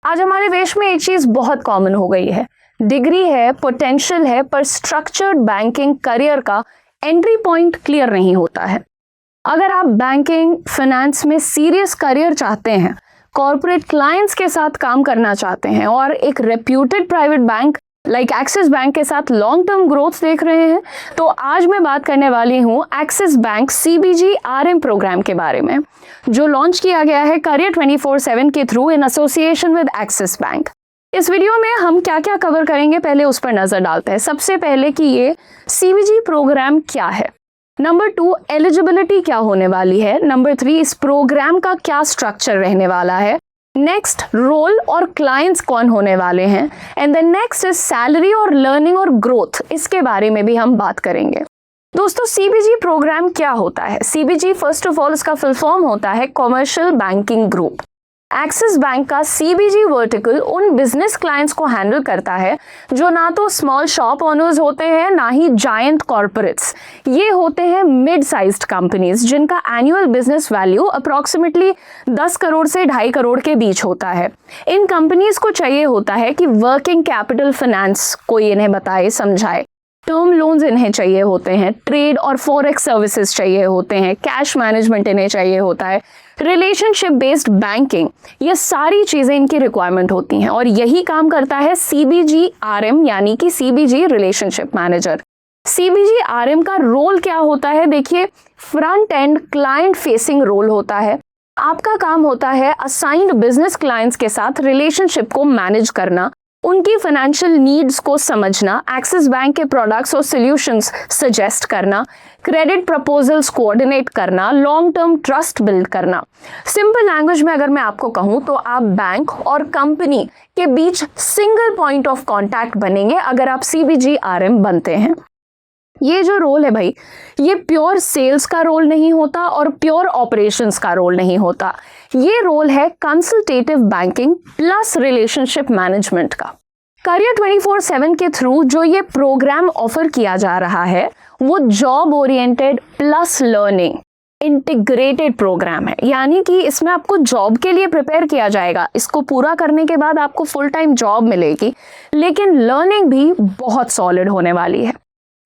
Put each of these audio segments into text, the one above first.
आज हमारे देश में एक चीज बहुत कॉमन हो गई है, डिग्री है, पोटेंशियल है, पर स्ट्रक्चर्ड बैंकिंग करियर का एंट्री पॉइंट क्लियर नहीं होता है। अगर आप बैंकिंग फाइनेंस में सीरियस करियर चाहते हैं, कॉर्पोरेट क्लाइंट्स के साथ काम करना चाहते हैं और एक reputed private bank like axis bank के साथ लॉन्ग टर्म ग्रोथ देख रहे हैं, तो आज मैं बात करने वाली हूं Axis bank CBG RM program के बारे में, जो लॉन्च किया गया है करियर 24/7 के through in association with Axis bank. इस वीडियो में हम क्या क्या कवर करेंगे, पहले उस पर नजर डालते हैं। सबसे पहले कि ये CBG प्रोग्राम क्या है, नंबर 2 एलिजिबिलिटी क्या होने वाली है, नंबर 3 इस प्रोग्राम का क्या स्ट्रक्चर रहने वाला है, नेक्स्ट रोल और क्लाइंट्स कौन होने वाले हैं, and then next is salary और लर्निंग और ग्रोथ, इसके बारे में भी हम बात करेंगे। दोस्तों, CBG प्रोग्राम क्या होता है? CBG फर्स्ट ऑफ ऑल इसका फुल फॉर्म होता है commercial banking group. Axis bank का CBG वर्टिकल उन बिजनेस क्लाइंट्स को हैंडल करता है जो ना तो स्मॉल शॉप ओनर्स होते हैं, ना ही जायंट कॉर्पोरेट्स। ये होते हैं मिड साइज्ड कंपनीज जिनका annual business value approximately 10 crore से 2.5 करोड़ के बीच होता है। इन कंपनीज को चाहिए होता है कि वर्किंग कैपिटल फाइनेंस कोई इन्हें बताए समझाए, टर्म लोन्स इन्हें चाहिए होते हैं, ट्रेड और फॉरेक्स सर्विसेज चाहिए होते हैं, कैश मैनेजमेंट इन्हें चाहिए होता है, रिलेशनशिप बेस्ड बैंकिंग, ये सारी चीजें इनकी रिक्वायरमेंट होती हैं और यही काम करता है CBG RM यानी कि CBG relationship manager. CBG RM का रोल क्या होता है? देखिए, front end client facing role होता है। आपका काम होता है असाइंड बिजनेस क्लाइंट्स के साथ रिलेशनशिप को मैनेज करना, उनकी फाइनेंशियल नीड्स को समझना, एक्सिस बैंक के प्रोडक्ट्स और सॉल्यूशंस सजेस्ट करना, क्रेडिट प्रपोजल्स कोऑर्डिनेट करना, लॉन्ग टर्म ट्रस्ट बिल्ड करना। सिंपल लैंग्वेज में अगर मैं आपको कहूं तो आप बैंक और कंपनी के बीच सिंगल पॉइंट ऑफ कांटेक्ट बनेंगे अगर आप CBG RM बनते हैं। ये जो रोल है भाई, ये प्योर सेल्स का रोल नहीं होता और प्योर ऑपरेशंस का रोल नहीं होता। ये रोल है consultative banking plus relationship management का। करियर 24/7 के थ्रू जो ये प्रोग्राम ऑफर किया जा रहा है वो job oriented plus learning integrated program है, यानी कि इसमें आपको जॉब के लिए प्रिपेयर किया जाएगा। इसको पूरा करने के बाद आपको फुल टाइम जॉब मिलेगी, लेकिन लर्निंग भी बहुत सॉलिड होने वाली है।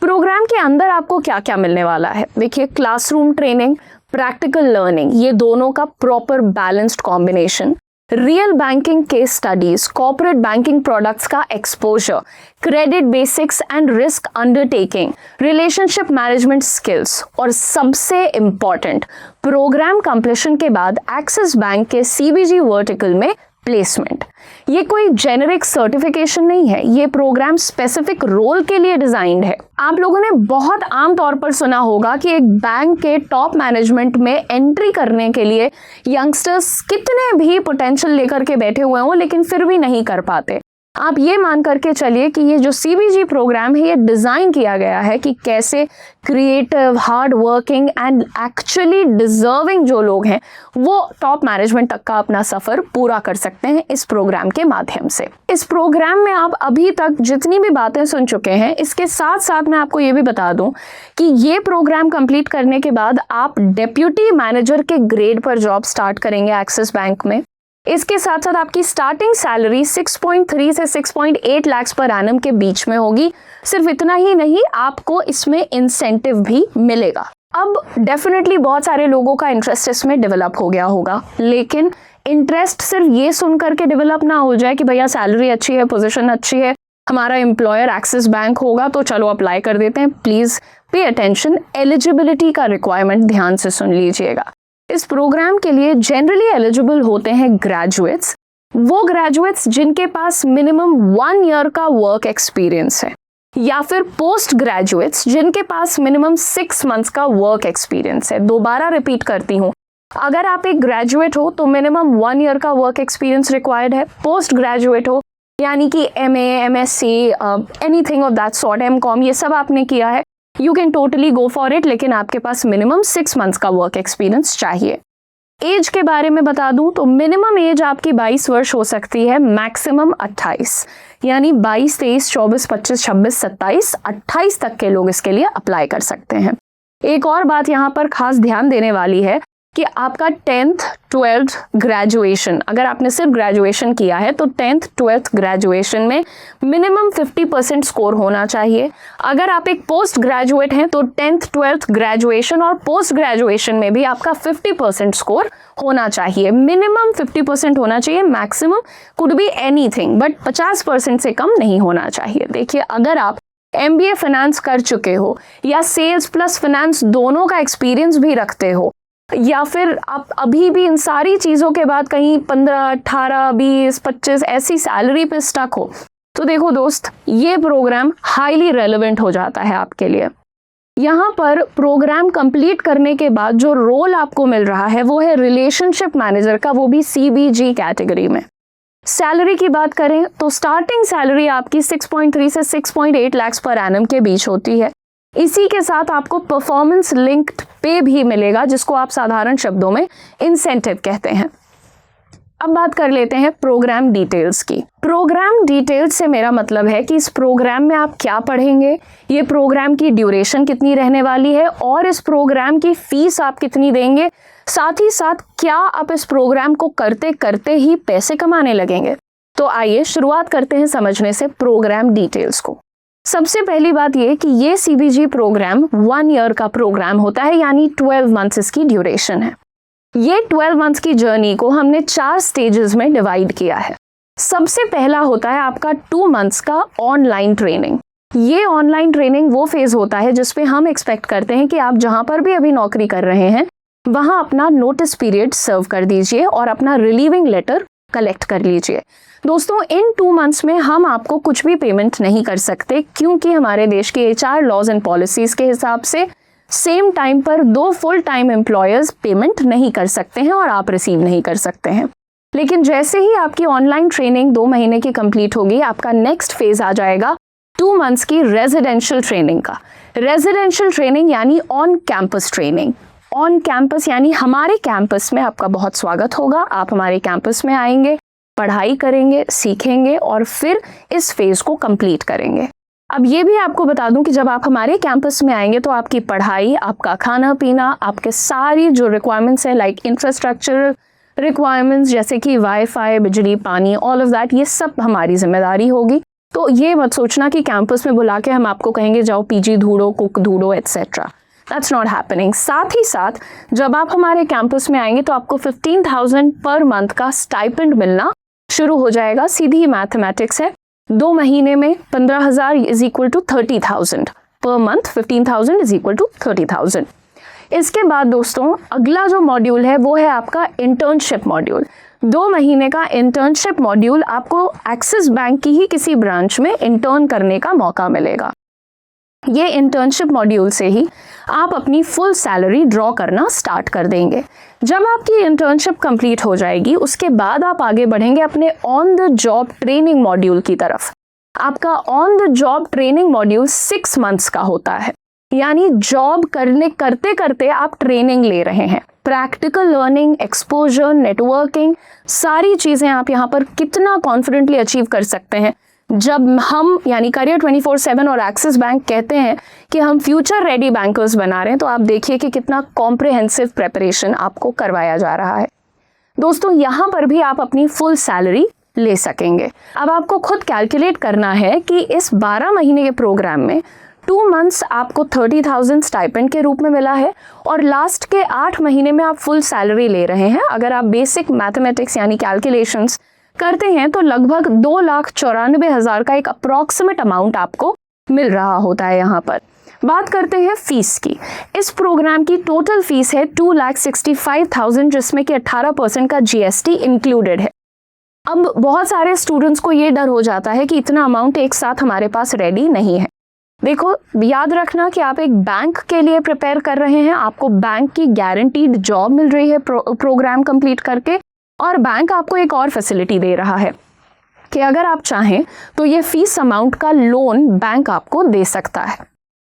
प्रोग्राम के अंदर आपको क्या क्या मिलने वाला है? देखिए, क्लासरूम ट्रेनिंग, प्रैक्टिकल लर्निंग, ये दोनों का proper balanced combination, real banking case studies, corporate banking products का exposure, credit basics and risk undertaking, relationship management skills और सबसे इंपॉर्टेंट, प्रोग्राम कंप्लीशन के बाद एक्सिस बैंक के CBG वर्टिकल में प्लेसमेंट। ये कोई जेनेरिक सर्टिफिकेशन नहीं है, ये प्रोग्राम स्पेसिफिक रोल के लिए डिजाइंड है। आप लोगों ने बहुत आम तौर पर सुना होगा कि एक बैंक के टॉप मैनेजमेंट में एंट्री करने के लिए यंगस्टर्स कितने भी पोटेंशियल लेकर के बैठे हुए हों लेकिन फिर भी नहीं कर पाते। आप ये मान करके चलिए कि ये जो CBG प्रोग्राम है ये डिज़ाइन किया गया है कि कैसे creative, hard working and actually deserving जो लोग हैं वो टॉप मैनेजमेंट तक का अपना सफ़र पूरा कर सकते हैं इस प्रोग्राम के माध्यम से। इस प्रोग्राम में आप अभी तक जितनी भी बातें सुन चुके हैं, इसके साथ साथ मैं आपको ये भी बता दूं कि ये प्रोग्राम कंप्लीट करने के बाद आप डेप्यूटी मैनेजर के ग्रेड पर जॉब स्टार्ट करेंगे एक्सिस बैंक में। इसके साथ साथ आपकी स्टार्टिंग सैलरी 6.3 से 6.8 लाख पर एनम के बीच में होगी। सिर्फ इतना ही नहीं, आपको इसमें इंसेंटिव भी मिलेगा। अब डेफिनेटली बहुत सारे लोगों का इंटरेस्ट इसमें डेवलप हो गया होगा, लेकिन इंटरेस्ट सिर्फ ये सुन करके डेवलप ना हो जाए कि भैया सैलरी अच्छी है, पोजीशन अच्छी है, हमारा एम्प्लॉयर एक्सिस बैंक होगा तो चलो अप्लाई कर देते हैं। प्लीज पे अटेंशन, एलिजिबिलिटी का रिक्वायरमेंट ध्यान से सुन लीजिएगा। इस प्रोग्राम के लिए जनरली एलिजिबल होते हैं ग्रेजुएट्स, वो ग्रेजुएट्स जिनके पास मिनिमम 1 ईयर का वर्क एक्सपीरियंस है, या फिर पोस्ट ग्रेजुएट्स जिनके पास मिनिमम 6 मंथ्स का वर्क एक्सपीरियंस है। दोबारा रिपीट करती हूँ, अगर आप एक ग्रेजुएट हो तो मिनिमम 1 ईयर का वर्क एक्सपीरियंस रिक्वायर्ड है। पोस्ट ग्रेजुएट हो यानी कि MA, MSc, anything of that sort, MCOM, ये सब आपने किया है, you can totally go for it, लेकिन आपके पास मिनिमम 6 मंथ्स का वर्क एक्सपीरियंस चाहिए। एज के बारे में बता दूं तो मिनिमम एज आपकी 22 वर्ष हो सकती है, मैक्सिमम 28, यानी 22, 23, 24, 25, 26, 27, 28 तक के लोग इसके लिए अप्लाई कर सकते हैं। एक और बात यहाँ पर खास ध्यान देने वाली है कि आपका 10th 12th ग्रेजुएशन, अगर आपने सिर्फ ग्रेजुएशन किया है तो 10th 12th ग्रेजुएशन में मिनिमम 50% स्कोर होना चाहिए। अगर आप एक पोस्ट ग्रेजुएट हैं तो 10th 12th ग्रेजुएशन और पोस्ट ग्रेजुएशन में भी आपका 50% स्कोर होना चाहिए। मिनिमम 50% होना चाहिए, maximum could be anything, but 50% से कम नहीं होना चाहिए। देखिए, अगर आप MBA फाइनेंस कर चुके हो या सेल्स प्लस फाइनेंस दोनों का एक्सपीरियंस भी रखते हो, या फिर आप अभी भी इन सारी चीज़ों के बाद कहीं 15, 18, 20, 25 ऐसी सैलरी पे स्टक हो, तो देखो दोस्त, ये प्रोग्राम हाईली रेलेवेंट हो जाता है आपके लिए। यहाँ पर प्रोग्राम कंप्लीट करने के बाद जो रोल आपको मिल रहा है वो है रिलेशनशिप मैनेजर का, वो भी CBG कैटेगरी में। सैलरी की बात करें तो स्टार्टिंग सैलरी आपकी 6.3 से 6.8 लाख पर एनम के बीच होती है। इसी के साथ आपको परफॉर्मेंस लिंक्ड पे भी मिलेगा, जिसको आप साधारण शब्दों में इंसेंटिव कहते हैं। अब बात कर लेते हैं प्रोग्राम डिटेल्स की। प्रोग्राम डिटेल्स से मेरा मतलब है कि इस प्रोग्राम में आप क्या पढ़ेंगे, ये प्रोग्राम की ड्यूरेशन कितनी रहने वाली है और इस प्रोग्राम की फीस आप कितनी देंगे, साथ ही साथ क्या आप इस प्रोग्राम को करते करते ही पैसे कमाने लगेंगे। तो आइए शुरुआत करते हैं समझने से प्रोग्राम डिटेल्स को। सबसे पहली बात ये कि ये CBG प्रोग्राम 1 ईयर का प्रोग्राम होता है, यानी 12 मंथ्स इसकी ड्यूरेशन है। ये 12 मंथ्स की जर्नी को हमने 4 स्टेजेस में डिवाइड किया है। सबसे पहला होता है आपका 2 मंथ्स का ऑनलाइन ट्रेनिंग। ये ऑनलाइन ट्रेनिंग वो फेज होता है जिसपे हम एक्सपेक्ट करते हैं कि आप जहां पर भी अभी नौकरी कर रहे हैं वहां अपना नोटिस पीरियड सर्व कर दीजिए और अपना रिलीविंग लेटर कलेक्ट कर लीजिए। दोस्तों, इन 2 मंथ्स में हम आपको कुछ भी पेमेंट नहीं कर सकते, क्योंकि हमारे देश के HR लॉज एंड पॉलिसीज के हिसाब से सेम टाइम पर 2 फुल टाइम एम्प्लॉयर्स पेमेंट नहीं कर सकते हैं और आप रिसीव नहीं कर सकते हैं। लेकिन जैसे ही आपकी ऑनलाइन ट्रेनिंग 2 महीने की कंप्लीट होगी, आपका नेक्स्ट फेज आ जाएगा 2 मंथ्स की रेजिडेंशियल ट्रेनिंग का। रेजिडेंशियल ट्रेनिंग यानी on campus training. On campus यानी हमारे कैंपस में आपका बहुत स्वागत होगा, आप हमारे कैंपस में आएंगे, पढ़ाई करेंगे, सीखेंगे और फिर इस फेज को कंप्लीट करेंगे। अब ये भी आपको बता दूं कि जब आप हमारे कैंपस में आएंगे तो आपकी पढ़ाई, आपका खाना पीना, आपके सारी जो रिक्वायरमेंट्स है लाइक इंफ्रास्ट्रक्चर रिक्वायरमेंट्स जैसे कि वाईफाई, बिजली, पानी, ऑल ऑफ दैट, ये सब हमारी जिम्मेदारी होगी। तो ये मत सोचना कि कैंपस में बुला के हम आपको कहेंगे जाओ PG ढूंढो, कुक ढूंढो, एटसेट्रा। That's not happening. साथ ही साथ जब आप हमारे कैंपस में आएंगे तो आपको 15,000 पर मंथ का स्टाइपेंड मिलना शुरू हो जाएगा। सीधी ही मैथमेटिक्स है, 2 महीने में 15,000 is equal to 30,000 per month. 15,000 is equal to 30,000। इसके बाद दोस्तों अगला जो मॉड्यूल है वो है आपका इंटर्नशिप मॉड्यूल। 2 महीने का इंटर्नशिप मॉड्यूल आपको एक्सिस बैंक की ही किसी ब्रांच में इंटर्न करने का मौका मिलेगा। ये इंटर्नशिप मॉड्यूल से ही आप अपनी फुल सैलरी ड्रॉ करना स्टार्ट कर देंगे। जब आपकी इंटर्नशिप कंप्लीट हो जाएगी उसके बाद आप आगे बढ़ेंगे अपने on the job training module की तरफ। आपका on the job training module 6 months का होता है, यानी जॉब करते करते आप ट्रेनिंग ले रहे हैं। प्रैक्टिकल लर्निंग, एक्सपोजर, नेटवर्किंग, सारी चीज़ें आप यहाँ पर कितना कॉन्फिडेंटली अचीव कर सकते हैं। जब हम यानी करियर 24/7 और एक्सिस बैंक कहते हैं कि हम फ्यूचर रेडी बैंकर्स बना रहे हैं, तो आप देखिए कि कितना कॉम्प्रिहेंसिव प्रेपरेशन आपको करवाया जा रहा है। दोस्तों, यहाँ पर भी आप अपनी फुल सैलरी ले सकेंगे। अब आपको खुद कैलकुलेट करना है कि इस 12 महीने के प्रोग्राम में 2 मंथ्स आपको 30,000 स्टाइपेंड के रूप में मिला है और लास्ट के 8 महीने में आप फुल सैलरी ले रहे हैं। अगर आप बेसिक मैथमेटिक्स यानी कैलकुलेशंस करते हैं तो लगभग 2,94,000 का एक अप्रॉक्सीमेट अमाउंट आपको मिल रहा होता है। यहाँ पर बात करते हैं फीस की। इस प्रोग्राम की टोटल फीस है 2,65,000, जिसमें कि 18% का GST इंक्लूडेड है। अब बहुत सारे स्टूडेंट्स को ये डर हो जाता है कि इतना अमाउंट एक साथ हमारे पास रेडी नहीं है। देखो, याद रखना कि आप एक बैंक के लिए प्रिपेयर कर रहे हैं, आपको बैंक की गारंटीड जॉब मिल रही है प्रोग्राम कंप्लीट करके, और बैंक आपको एक और फैसिलिटी दे रहा है कि अगर आप चाहें तो ये फीस अमाउंट का लोन बैंक आपको दे सकता है।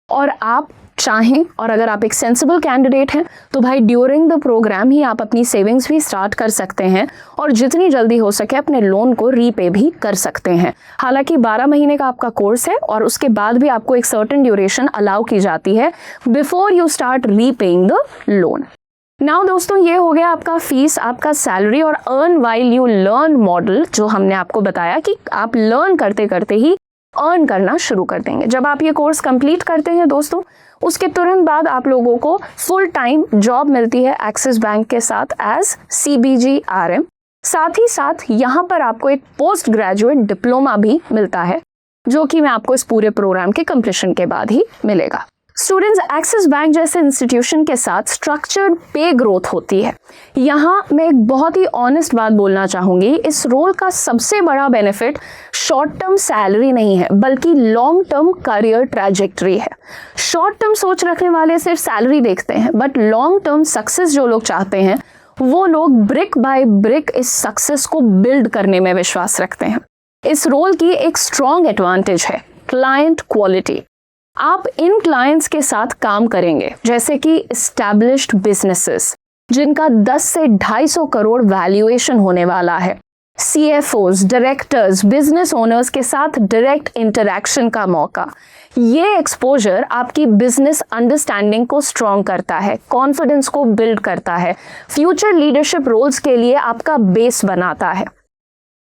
और आप चाहें और अगर आप एक सेंसिबल कैंडिडेट हैं तो भाई ड्यूरिंग द प्रोग्राम ही आप अपनी सेविंग्स भी स्टार्ट कर सकते हैं और जितनी जल्दी हो सके अपने लोन को रीपे भी कर सकते हैं। हालांकि 12 महीने का आपका कोर्स है और उसके बाद भी आपको एक सर्टेन ड्यूरेशन अलाउ की जाती है before you start repaying the loan. Now दोस्तों, ये हो गया आपका फीस, आपका सैलरी और earn while you learn model, जो हमने आपको बताया कि आप लर्न करते करते ही अर्न करना शुरू कर देंगे। जब आप ये कोर्स कंप्लीट करते हैं दोस्तों, उसके तुरंत बाद आप लोगों को फुल टाइम जॉब मिलती है एक्सिस बैंक के साथ एज CBG-RM। साथ ही साथ यहाँ पर आपको एक पोस्ट ग्रेजुएट डिप्लोमा भी मिलता है, जो कि मैं आपको इस पूरे प्रोग्राम के कंप्लीशन के बाद ही मिलेगा। स्टूडेंट्स, एक्सिस बैंक जैसे इंस्टीट्यूशन के साथ स्ट्रक्चर्ड पे ग्रोथ होती है। यहाँ मैं एक बहुत ही ऑनेस्ट बात बोलना चाहूँगी, इस रोल का सबसे बड़ा बेनिफिट शॉर्ट टर्म सैलरी नहीं है, बल्कि लॉन्ग टर्म करियर ट्रैजेक्टरी है। शॉर्ट टर्म सोच रखने वाले सिर्फ सैलरी देखते हैं, बट लॉन्ग टर्म सक्सेस जो लोग चाहते हैं, वो लोग ब्रिक बाय ब्रिक इस सक्सेस को बिल्ड करने में विश्वास रखते हैं। इस रोल की एक स्ट्रॉन्ग एडवांटेज है क्लाइंट क्वालिटी। आप इन क्लाइंट्स के साथ काम करेंगे जैसे कि एस्टैब्लिश्ड बिजनेसेस जिनका 10 से 250 करोड़ वैल्यूएशन होने वाला है, CFOs, डायरेक्टर्स, बिजनेस ओनर्स के साथ डायरेक्ट इंटरैक्शन का मौका। ये एक्सपोजर आपकी बिजनेस अंडरस्टैंडिंग को स्ट्रॉन्ग करता है, कॉन्फिडेंस को बिल्ड करता है, फ्यूचर लीडरशिप रोल्स के लिए आपका बेस बनाता है।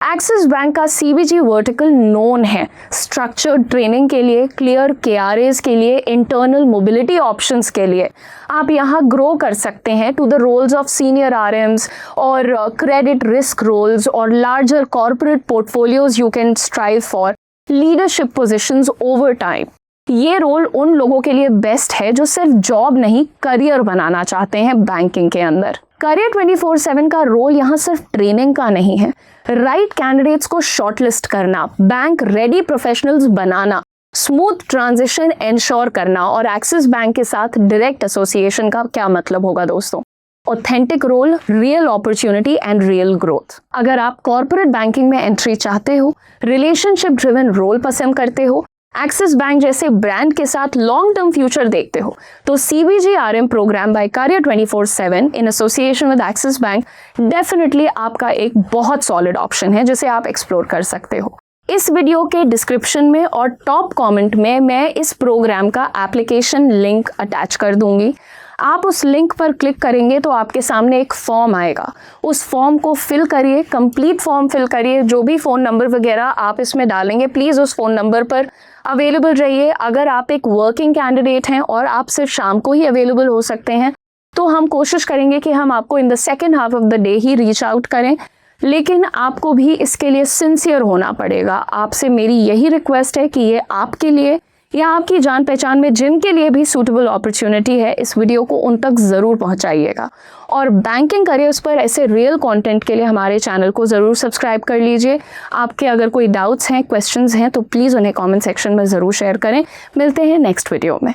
एक्सिस बैंक का CBG वर्टिकल नोन है स्ट्रक्चर्ड ट्रेनिंग के लिए, क्लियर KRAs के लिए, इंटरनल मोबिलिटी ऑप्शंस के लिए। आप यहाँ ग्रो कर सकते हैं to the roles of senior RMs और क्रेडिट रिस्क रोल्स और larger corporate portfolios you can strive for leadership positions over time. ये रोल उन लोगों के लिए बेस्ट है जो सिर्फ जॉब नहीं करियर बनाना चाहते हैं बैंकिंग के अंदर। करियर 24/7 का रोल यहाँ सिर्फ ट्रेनिंग का नहीं है, राइट कैंडिडेट्स को शॉर्टलिस्ट करना, बैंक रेडी प्रोफेशनल्स बनाना, स्मूथ ट्रांजिशन एंश्योर करना और एक्सिस बैंक के साथ डायरेक्ट एसोसिएशन का क्या मतलब होगा दोस्तों? Authentic role, real opportunity and real growth. अगर आप कॉर्पोरेट बैंकिंग में एंट्री चाहते हो, रिलेशनशिप ड्रिवन रोल पसंद करते हो, एक्सिस बैंक जैसे ब्रांड के साथ लॉन्ग टर्म फ्यूचर देखते हो, तो CBG-RM program by career 24/7 in association with Axis bank definitely आपका एक बहुत सॉलिड ऑप्शन है जिसे आप एक्सप्लोर कर सकते हो। इस वीडियो के डिस्क्रिप्शन में और टॉप कमेंट में मैं इस प्रोग्राम का एप्लीकेशन लिंक अटैच कर दूंगी। आप उस लिंक पर क्लिक करेंगे तो आपके सामने एक फॉर्म आएगा, उस फॉर्म को फिल करिए, कंप्लीट फॉर्म फिल करिए। जो भी फ़ोन नंबर वगैरह आप इसमें डालेंगे, प्लीज़ उस फ़ोन नंबर पर अवेलेबल रहिए। अगर आप एक वर्किंग कैंडिडेट हैं और आप सिर्फ शाम को ही अवेलेबल हो सकते हैं, तो हम कोशिश करेंगे कि हम आपको in the second half of the day he reach out करें, लेकिन आपको भी इसके लिए सिंसियर होना पड़ेगा। आपसे मेरी यही रिक्वेस्ट है कि ये आपके लिए या आपकी जान पहचान में जिनके लिए भी सूटेबल अपॉर्चुनिटी है, इस वीडियो को उन तक ज़रूर पहुंचाइएगा। और बैंकिंग करियर्स पर ऐसे रियल कंटेंट के लिए हमारे चैनल को ज़रूर सब्सक्राइब कर लीजिए। आपके अगर कोई डाउट्स हैं, क्वेश्चंस हैं, तो प्लीज़ उन्हें कमेंट सेक्शन में ज़रूर शेयर करें। मिलते हैं नेक्स्ट वीडियो में।